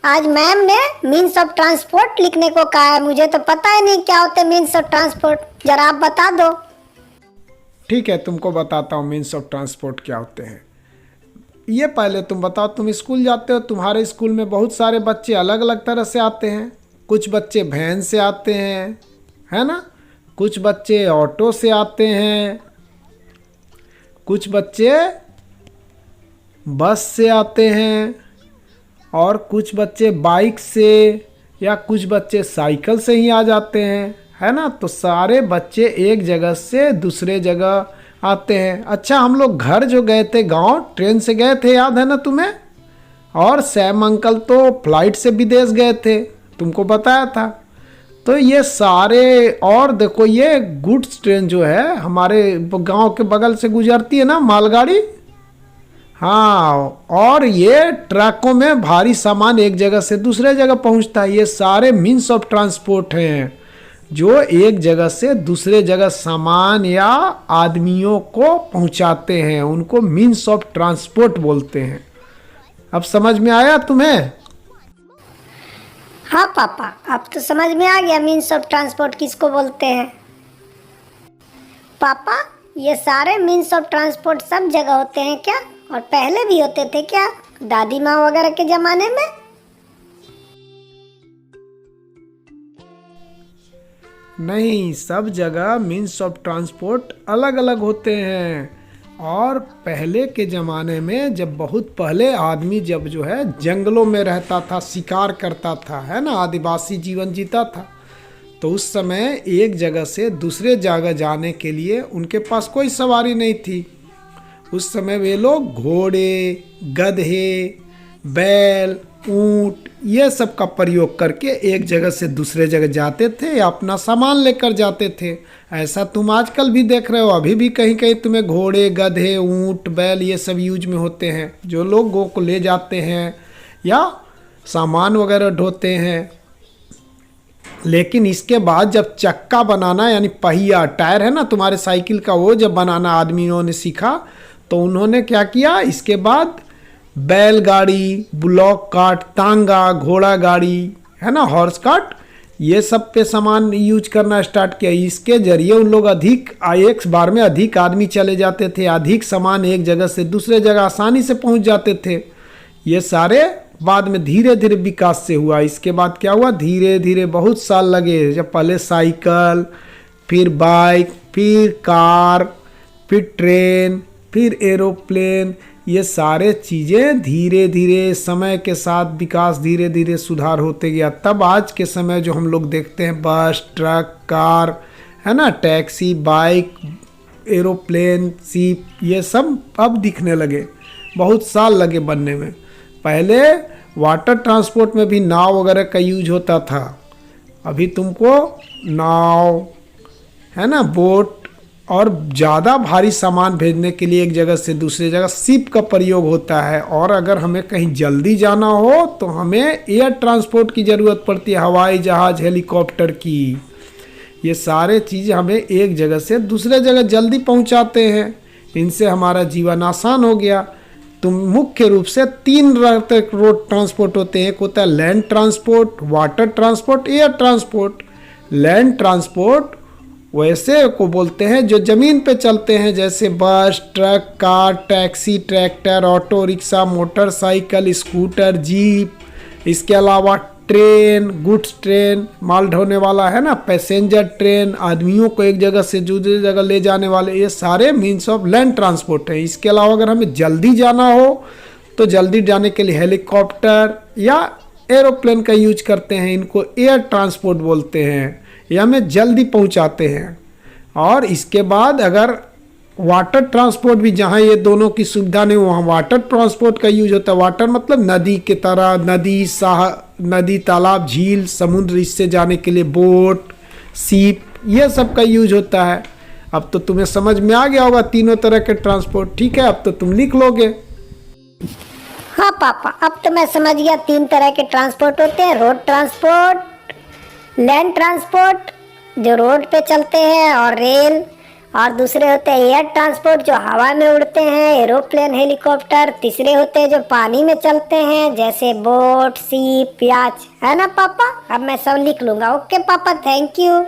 आज मैम ने means of transport लिखने को कहा है। मुझे तो पता ही नहीं क्या होते मीन्स ऑफ ट्रांसपोर्ट, जरा आप बता दो। ठीक है, तुमको बताता हूँ मीन्स ऑफ ट्रांसपोर्ट क्या होते हैं। ये पहले तुम बताओ, तुम स्कूल जाते हो, तुम्हारे स्कूल में बहुत सारे बच्चे अलग अलग तरह से आते हैं। कुछ बच्चे वैन से आते हैं, है ना, कुछ बच्चे ऑटो से आते हैं, कुछ बच्चे बस से आते हैं, और कुछ बच्चे बाइक से, या कुछ बच्चे साइकिल से ही आ जाते हैं, है ना। तो सारे बच्चे एक जगह से दूसरे जगह आते हैं। अच्छा, हम लोग घर जो गए थे गांव, ट्रेन से गए थे, याद है ना तुम्हें। और सैम अंकल तो फ्लाइट से विदेश गए थे, तुमको बताया था। तो ये सारे, और देखो ये गुड्स ट्रेन जो है हमारे गांव के बगल से गुजरती है ना, मालगाड़ी। हाँ, और ये ट्रकों में भारी सामान एक जगह से दूसरे जगह पहुंचता है। ये सारे मीन्स ऑफ ट्रांसपोर्ट हैं जो एक जगह से दूसरे जगह सामान या आदमियों को पहुंचाते हैं, उनको मीन्स ऑफ ट्रांसपोर्ट बोलते हैं। अब समझ में आया तुम्हें? हाँ पापा, अब तो समझ में आ गया मीन्स ऑफ ट्रांसपोर्ट किसको बोलते हैं। पापा, ये सारे मीन्स ऑफ ट्रांसपोर्ट सब जगह होते हैं क्या, और पहले भी होते थे क्या, दादी माँ वगैरह के ज़माने में? नहीं, सब जगह मीन्स ऑफ ट्रांसपोर्ट अलग अलग होते हैं। और पहले के ज़माने में, जब बहुत पहले आदमी जब जो है जंगलों में रहता था, शिकार करता था, है ना, आदिवासी जीवन जीता था, तो उस समय एक जगह से दूसरे जगह जाने के लिए उनके पास कोई सवारी नहीं थी। उस समय वे लोग घोड़े, गधे, बैल, ऊंट, ये सब का प्रयोग करके एक जगह से दूसरे जगह जाते थे या अपना सामान लेकर जाते थे। ऐसा तुम आजकल भी देख रहे हो, अभी भी कहीं कहीं तुम्हें घोड़े, गधे, ऊंट, बैल ये सब यूज में होते हैं, जो लोगों को ले जाते हैं या सामान वगैरह ढोते हैं। लेकिन इसके बाद जब चक्का बनाना, यानी पहिया, टायर है ना तुम्हारे साइकिल का, वो जब बनाना आदमियों ने सीखा, तो उन्होंने क्या किया, इसके बाद बैलगाड़ी, ब्लॉक कार्ट, तांगा, घोड़ा गाड़ी, है ना, हॉर्स कार्ट, ये सब पे सामान यूज करना स्टार्ट किया। इसके जरिए उन लोग अधिक, एक बार में अधिक आदमी चले जाते थे, अधिक सामान एक जगह से दूसरे जगह आसानी से पहुंच जाते थे। ये सारे बाद में धीरे धीरे विकास से हुआ। इसके बाद क्या हुआ, धीरे धीरे बहुत साल लगे, जब पहले साइकिल, फिर बाइक, फिर कार, फिर ट्रेन, फिर एरोप्लेन, ये सारे चीज़ें धीरे धीरे समय के साथ विकास, धीरे धीरे सुधार होते गया। तब आज के समय जो हम लोग देखते हैं, बस, ट्रक, कार, है ना, टैक्सी, बाइक, एरोप्लेन, शिप, ये सब अब दिखने लगे। बहुत साल लगे बनने में। पहले वाटर ट्रांसपोर्ट में भी नाव वगैरह का यूज होता था। अभी तुमको नाव, है ना, बोट, और ज़्यादा भारी सामान भेजने के लिए एक जगह से दूसरे जगह शिप का प्रयोग होता है। और अगर हमें कहीं जल्दी जाना हो तो हमें एयर ट्रांसपोर्ट की ज़रूरत पड़ती है, हवाई जहाज़, हेलीकॉप्टर की। ये सारे चीज़ हमें एक जगह से दूसरे जगह जल्दी पहुंचाते हैं। इनसे हमारा जीवन आसान हो गया। तो मुख्य रूप से 3 रोड ट्रांसपोर्ट होते हैं। एक होता है land transport, water transport, air transport. Land transport वैसे को बोलते हैं जो ज़मीन पे चलते हैं, जैसे बस, truck, car, taxi, tractor, auto rickshaw, motorcycle, scooter, jeep. इसके अलावा ट्रेन, गुड्स ट्रेन, माल ढोने वाला, है ना, पैसेंजर ट्रेन, आदमियों को एक जगह से दूसरी जगह ले जाने वाले, ये सारे मीन्स ऑफ लैंड ट्रांसपोर्ट हैं। इसके अलावा अगर हमें जल्दी जाना हो तो जल्दी जाने के लिए हेलीकॉप्टर या एरोप्लेन का यूज करते हैं। इनको एयर ट्रांसपोर्ट बोलते हैं। ये हमें जल्दी पहुंचाते हैं। और इसके बाद अगर वाटर ट्रांसपोर्ट भी, जहाँ ये दोनों की सुविधा नहीं, वहाँ वाटर ट्रांसपोर्ट का यूज होता है। वाटर मतलब नदी के तरह, नदी, तालाब, झील, समुद्र, इससे जाने के लिए बोट, शिप, ये सब का यूज होता है। अब तो तुम्हें समझ में आ गया होगा तीनों तरह के ट्रांसपोर्ट। ठीक है, अब तो तुम लिख लोगे। हाँ पापा, अब तो मैं समझ गया 3 तरह के ट्रांसपोर्ट होते हैं। रोड ट्रांसपोर्ट, लैंड ट्रांसपोर्ट जो रोड पे चलते हैं, और रेल, और दूसरे होते हैं एयर ट्रांसपोर्ट जो हवा में उड़ते हैं, एरोप्लेन, हेलीकॉप्टर। तीसरे होते हैं जो पानी में चलते हैं, जैसे बोट, शिप, याच, है ना पापा। अब मैं सब लिख लूंगा। ओके पापा, थैंक यू।